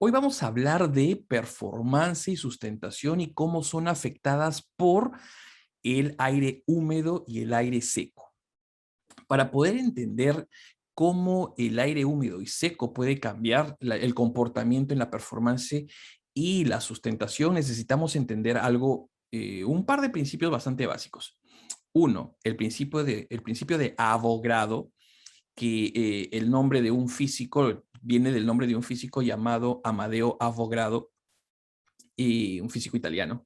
Hoy vamos a hablar de performance y sustentación y cómo son afectadas por el aire húmedo y el aire seco. Para poder entender cómo el aire húmedo y seco puede cambiar el comportamiento en la performance y la sustentación, necesitamos entender algo, un par de principios bastante básicos. Uno, el principio de Avogadro, que el nombre de un físico viene del nombre de un físico llamado Amadeo Avogadro, un físico italiano,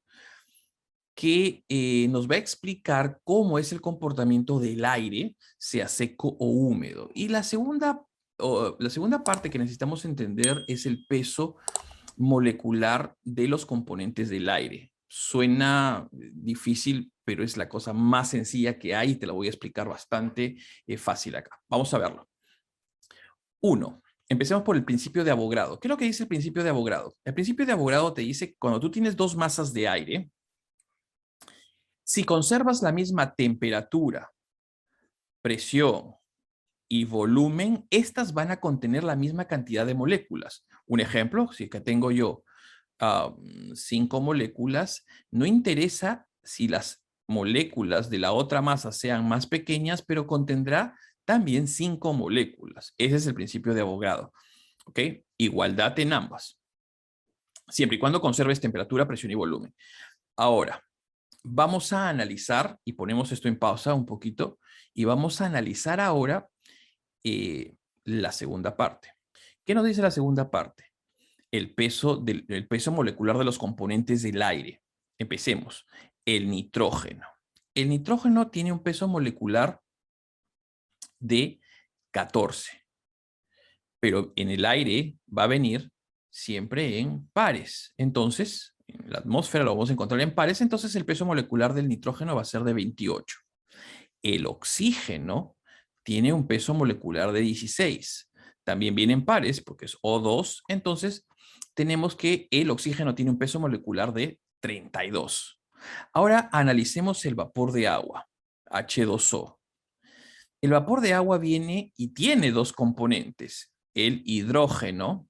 que nos va a explicar cómo es el comportamiento del aire, sea seco o húmedo. Y la segunda parte que necesitamos entender es el peso molecular de los componentes del aire. Suena difícil, pero es la cosa más sencilla que hay y te la voy a explicar bastante fácil acá. Vamos a verlo. Uno, empecemos por el principio de Avogadro. ¿Qué es lo que dice el principio de Avogadro? El principio de Avogadro te dice que cuando tú tienes dos masas de aire, si conservas la misma temperatura, presión y volumen, estas van a contener la misma cantidad de moléculas. Un ejemplo, si que tengo yo 5 moléculas, no interesa si las moléculas de la otra masa sean más pequeñas, pero contendrá también 5 moléculas. Ese es el principio de Avogadro. ¿Ok? Igualdad en ambas, siempre y cuando conserves temperatura, presión y volumen. Ahora, vamos a analizar, y ponemos esto en pausa un poquito, y vamos a analizar ahora la segunda parte. ¿Qué nos dice la segunda parte? El peso molecular de los componentes del aire. Empecemos. El nitrógeno. El nitrógeno tiene un peso molecular de 14, pero en el aire va a venir siempre en pares. Entonces, en la atmósfera lo vamos a encontrar en pares, entonces el peso molecular del nitrógeno va a ser de 28. El oxígeno tiene un peso molecular de 16. También viene en pares porque es O2, entonces tenemos que el oxígeno tiene un peso molecular de 32. Ahora analicemos el vapor de agua, H2O. El vapor de agua viene y tiene dos componentes, el hidrógeno,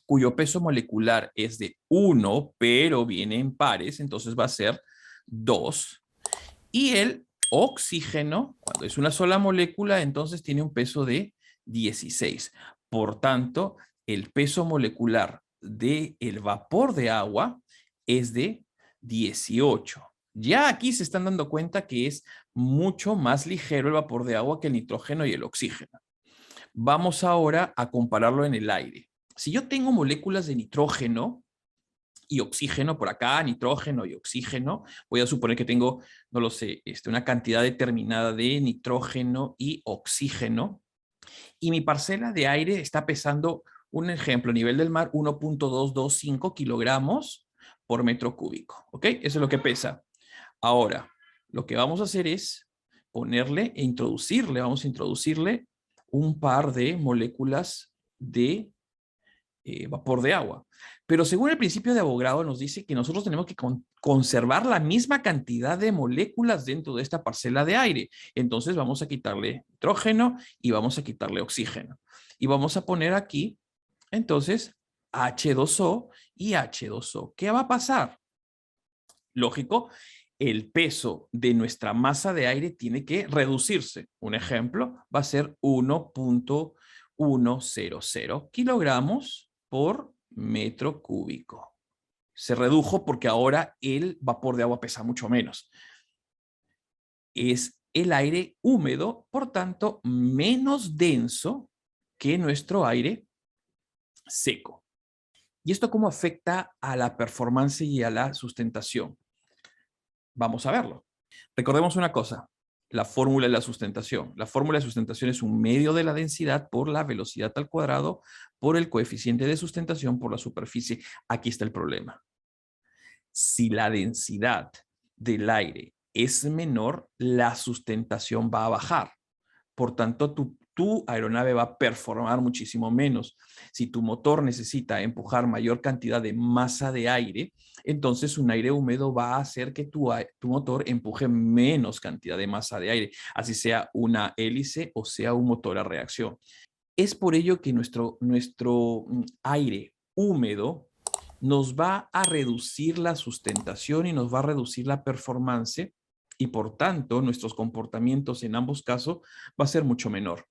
cuyo peso molecular es de 1, pero viene en pares, entonces va a ser 2. Y el oxígeno, cuando es una sola molécula, entonces tiene un peso de 16. Por tanto, el peso molecular del vapor de agua es de 18. Ya aquí se están dando cuenta que es mucho más ligero el vapor de agua que el nitrógeno y el oxígeno. Vamos ahora a compararlo en el aire. Si yo tengo moléculas de nitrógeno y oxígeno por acá, nitrógeno y oxígeno, voy a suponer que tengo, no lo sé, una cantidad determinada de nitrógeno y oxígeno, y mi parcela de aire está pesando, un ejemplo, a nivel del mar, 1.225 kilogramos por metro cúbico. ¿Ok? Eso es lo que pesa. Ahora, lo que vamos a hacer es vamos a introducirle un par de moléculas de vapor de agua. Pero según el principio de Avogadro nos dice que nosotros tenemos que conservar la misma cantidad de moléculas dentro de esta parcela de aire. Entonces vamos a quitarle nitrógeno y vamos a quitarle oxígeno. Y vamos a poner aquí, entonces, H2O y H2O. ¿Qué va a pasar? Lógico, el peso de nuestra masa de aire tiene que reducirse. Un ejemplo va a ser 1.100 kilogramos por metro cúbico. Se redujo porque ahora el vapor de agua pesa mucho menos. Es el aire húmedo, por tanto, menos denso que nuestro aire seco. ¿Y esto cómo afecta a la performance y a la sustentación? Vamos a verlo. Recordemos una cosa, la fórmula de la sustentación. La fórmula de sustentación es un medio de la densidad por la velocidad al cuadrado por el coeficiente de sustentación por la superficie. Aquí está el problema. Si la densidad del aire es menor, la sustentación va a bajar. Por tanto, tu aeronave va a performar muchísimo menos. Si tu motor necesita empujar mayor cantidad de masa de aire, entonces un aire húmedo va a hacer que tu motor empuje menos cantidad de masa de aire, así sea una hélice o sea un motor a reacción. Es por ello que nuestro aire húmedo nos va a reducir la sustentación y nos va a reducir la performance y por tanto nuestros comportamientos en ambos casos va a ser mucho menor.